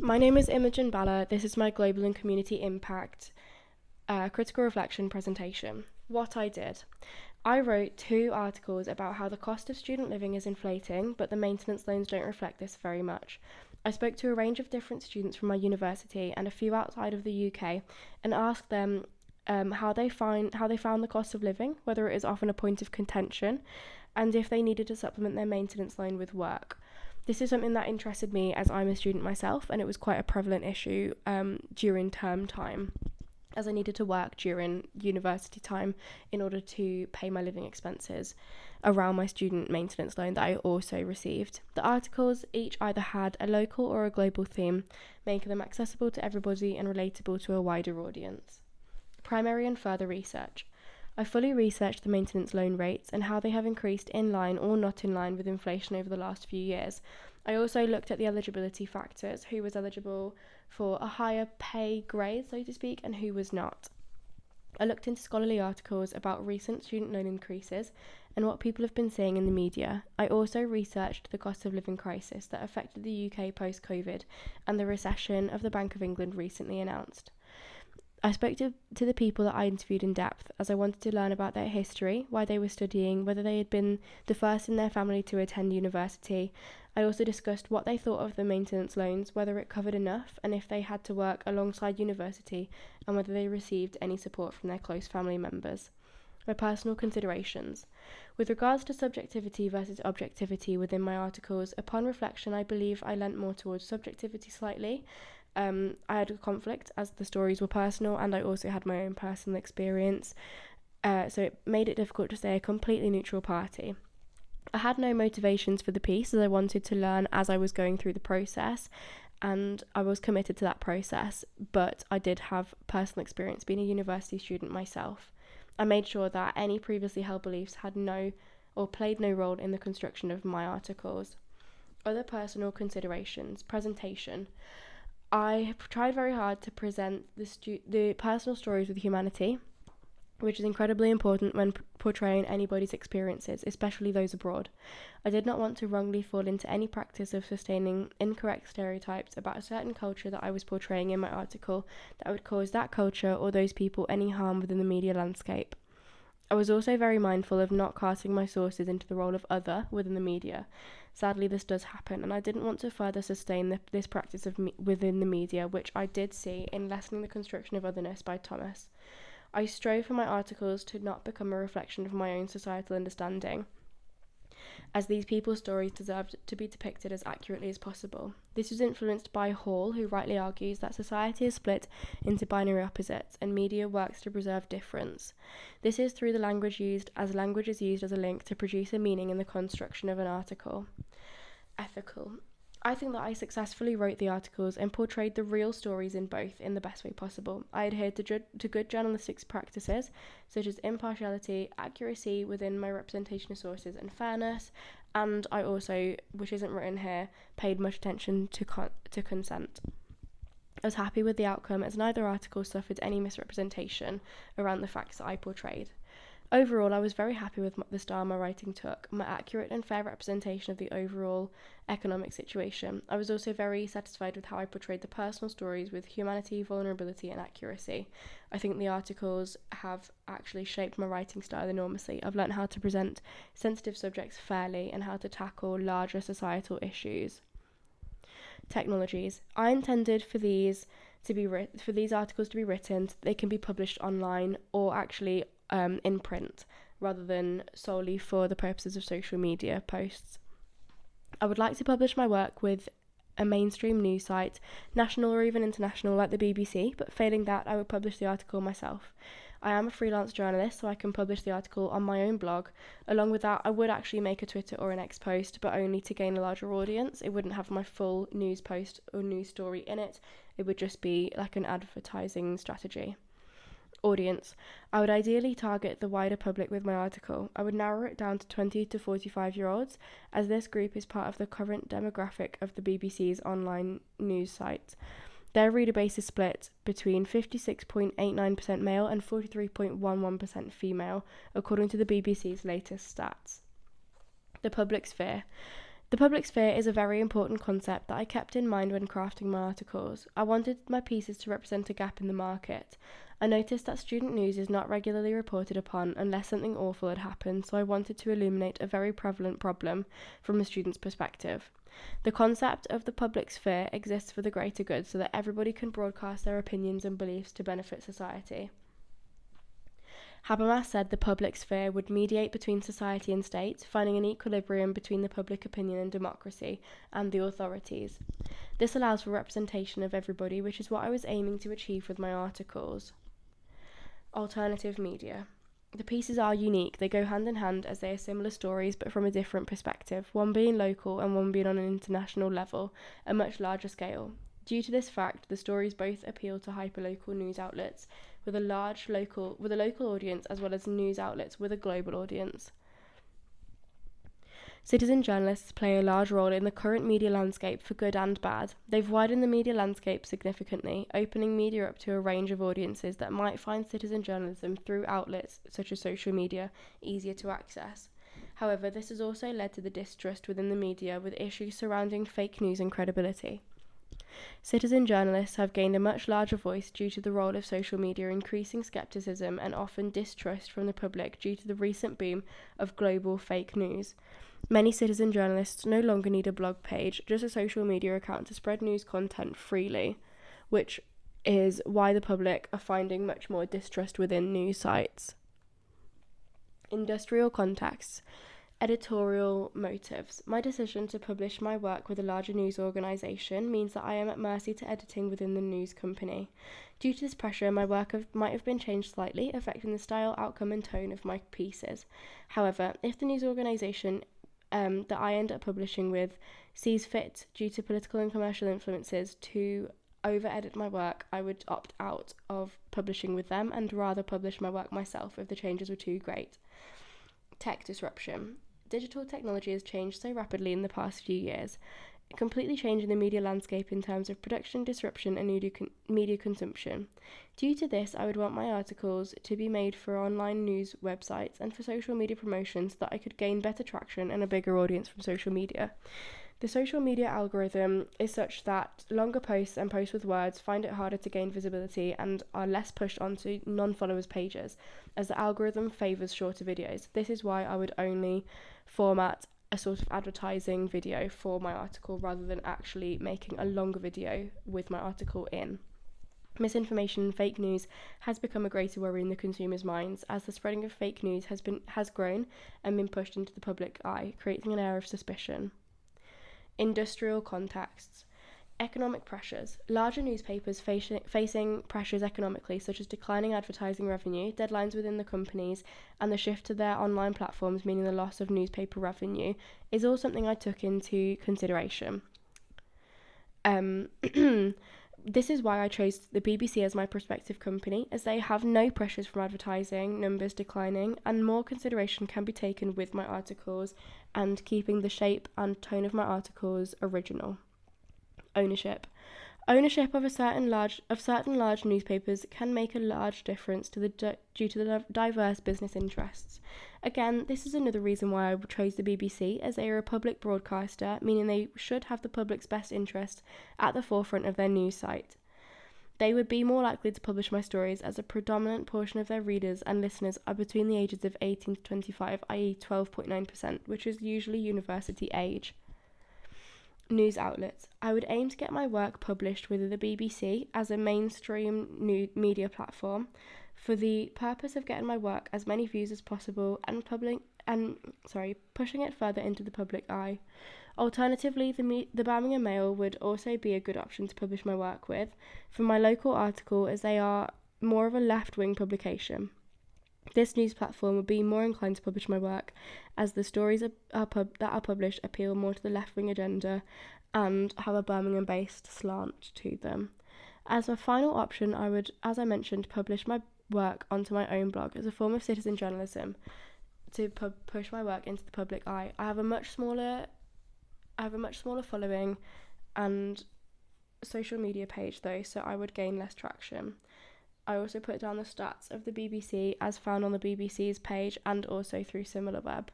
My name is Imogen Balla. This is my Global and Community Impact Critical Reflection presentation. What I did. I wrote 2 articles about how the cost of student living is inflating, but the maintenance loans don't reflect this very much. I spoke to a range of different students from my university and a few outside of the UK and asked them how they found the cost of living, whether it is often a point of contention, and if they needed to supplement their maintenance loan with work. This is something that interested me as I'm a student myself, and it was quite a prevalent issue during term time, as I needed to work during university time in order to pay my living expenses around my student maintenance loan that I also received. The articles each either had a local or a global theme, making them accessible to everybody and relatable to a wider audience. Primary and further research. I fully researched the maintenance loan rates and how they have increased in line or not in line with inflation over the last few years. I also looked at the eligibility factors, who was eligible for a higher pay grade, so to speak, and who was not. I looked into scholarly articles about recent student loan increases and what people have been saying in the media. I also researched the cost of living crisis that affected the UK post-COVID and the recession of the Bank of England recently announced. I spoke to the people that I interviewed in depth, as I wanted to learn about their history, why they were studying, whether they had been the first in their family to attend university. I also discussed what they thought of the maintenance loans, whether it covered enough, and if they had to work alongside university, and whether they received any support from their close family members. My personal considerations. With regards to subjectivity versus objectivity within my articles, upon reflection I believe I leant more towards subjectivity slightly. I had a conflict as the stories were personal, and I also had my own personal experience, so it made it difficult to stay a completely neutral party. I had no motivations for the piece, as I wanted to learn as I was going through the process, and I was committed to that process, but I did have personal experience being a university student myself. I made sure that any previously held beliefs had no or played no role in the construction of my articles. Other personal considerations. Presentation. I tried very hard to present the personal stories with humanity, which is incredibly important when portraying anybody's experiences, especially those abroad. I did not want to wrongly fall into any practice of sustaining incorrect stereotypes about a certain culture that I was portraying in my article that would cause that culture or those people any harm within the media landscape. I was also very mindful of not casting my sources into the role of other within the media. Sadly, this does happen, and I didn't want to further sustain this practice within the media, which I did see in Lessening the Construction of Otherness by Thomas. I strove for my articles to not become a reflection of my own societal understanding, as these people's stories deserved to be depicted as accurately as possible. This was influenced by Hall, who rightly argues that society is split into binary opposites, and media works to preserve difference. This is through the language used, as language is used as a link to produce a meaning in the construction of an article. Ethical. I think that I successfully wrote the articles and portrayed the real stories in both in the best way possible. I adhered to good journalistic practices, such as impartiality, accuracy within my representation of sources, and fairness, and I also, which isn't written here, paid much attention to consent. I was happy with the outcome, as neither article suffered any misrepresentation around the facts that I portrayed. Overall, I was very happy with the style my writing took, my accurate and fair representation of the overall economic situation. I was also very satisfied with how I portrayed the personal stories with humanity, vulnerability, and accuracy. I think the articles have actually shaped my writing style enormously. I've learnt how to present sensitive subjects fairly and how to tackle larger societal issues. Technologies. I intended for these articles to be written so they can be published online or actually in print, rather than solely for the purposes of social media posts. I would like to publish my work with a mainstream news site, national or even international like the BBC, but failing that, I would publish the article myself. I am a freelance journalist, so I can publish the article on my own blog. Along with that, I would actually make a Twitter or an X post, but only to gain a larger audience. It wouldn't have my full news post or news story in it. It would just be like an advertising strategy. Audience. I would ideally target the wider public with my article. I would narrow it down to 20 to 45-year-olds, as this group is part of the current demographic of the BBC's online news site. Their reader base is split between 56.89% male and 43.11% female, according to the BBC's latest stats. The public sphere. The public sphere is a very important concept that I kept in mind when crafting my articles. I wanted my pieces to represent a gap in the market. I noticed that student news is not regularly reported upon unless something awful had happened, so I wanted to illuminate a very prevalent problem from a student's perspective. The concept of the public sphere exists for the greater good so that everybody can broadcast their opinions and beliefs to benefit society. Habermas said the public sphere would mediate between society and state, finding an equilibrium between the public opinion and democracy and the authorities. This allows for representation of everybody, which is what I was aiming to achieve with my articles. Alternative media. The pieces are unique. They go hand in hand as they are similar stories but from a different perspective, one being local and one being on an international level, a much larger scale. Due to this fact, the stories both appeal to hyperlocal news outlets with a local audience as well as news outlets with a global audience. Citizen journalists play a large role in the current media landscape for good and bad. They've widened the media landscape significantly, opening media up to a range of audiences that might find citizen journalism through outlets such as social media easier to access. However, this has also led to the distrust within the media with issues surrounding fake news and credibility. Citizen journalists have gained a much larger voice due to the role of social media increasing skepticism and often distrust from the public due to the recent boom of global fake news. Many citizen journalists no longer need a blog page, just a social media account to spread news content freely, which is why the public are finding much more distrust within news sites. Industrial contexts. Editorial motives. My decision to publish my work with a larger news organisation means that I am at mercy to editing within the news company. Due to this pressure, my work might have been changed slightly, affecting the style, outcome and tone of my pieces. However, if the news organisation that I end up publishing with sees fit, due to political and commercial influences, to over-edit my work, I would opt out of publishing with them and rather publish my work myself if the changes were too great. Tech disruption. Digital technology has changed so rapidly in the past few years, completely changing the media landscape in terms of production, disruption, and media consumption. Due to this, I would want my articles to be made for online news websites and for social media promotions so that I could gain better traction and a bigger audience from social media. The social media algorithm is such that longer posts and posts with words find it harder to gain visibility and are less pushed onto non-followers' pages, as the algorithm favours shorter videos. This is why I would only format a sort of advertising video for my article rather than actually making a longer video with my article in. Misinformation and fake news has become a greater worry in the consumers' minds as the spreading of fake news has grown and been pushed into the public eye, creating an air of suspicion. Industrial contexts. Economic pressures. Larger newspapers facing pressures economically, such as declining advertising revenue, deadlines within the companies, and the shift to their online platforms, meaning the loss of newspaper revenue, is all something I took into consideration. This is why I chose the BBC as my prospective company, as they have no pressures from advertising numbers declining, and more consideration can be taken with my articles and keeping the shape and tone of my articles original. Ownership. Ownership of certain large newspapers can make a large difference due to the diverse business interests. Again, this is another reason why I chose the BBC, as they are a public broadcaster, meaning they should have the public's best interest at the forefront of their news site. They would be more likely to publish my stories as a predominant portion of their readers and listeners are between the ages of 18 to 25, i.e. 12.9%, which is usually university age. News outlets. I would aim to get my work published with the BBC as a mainstream media platform for the purpose of getting my work as many views as possible and pushing it further into the public eye. Alternatively, the Birmingham Mail would also be a good option to publish my work with for my local article, as they are more of a left-wing publication. This news platform would be more inclined to publish my work, as the stories that are published appeal more to the left-wing agenda and have a Birmingham-based slant to them. As a final option, I would, as I mentioned, publish my work onto my own blog as a form of citizen journalism to push my work into the public eye. I have a much smaller following and social media page though, so I would gain less traction. I also put down the stats of the BBC as found on the BBC's page and also through SimilarWeb.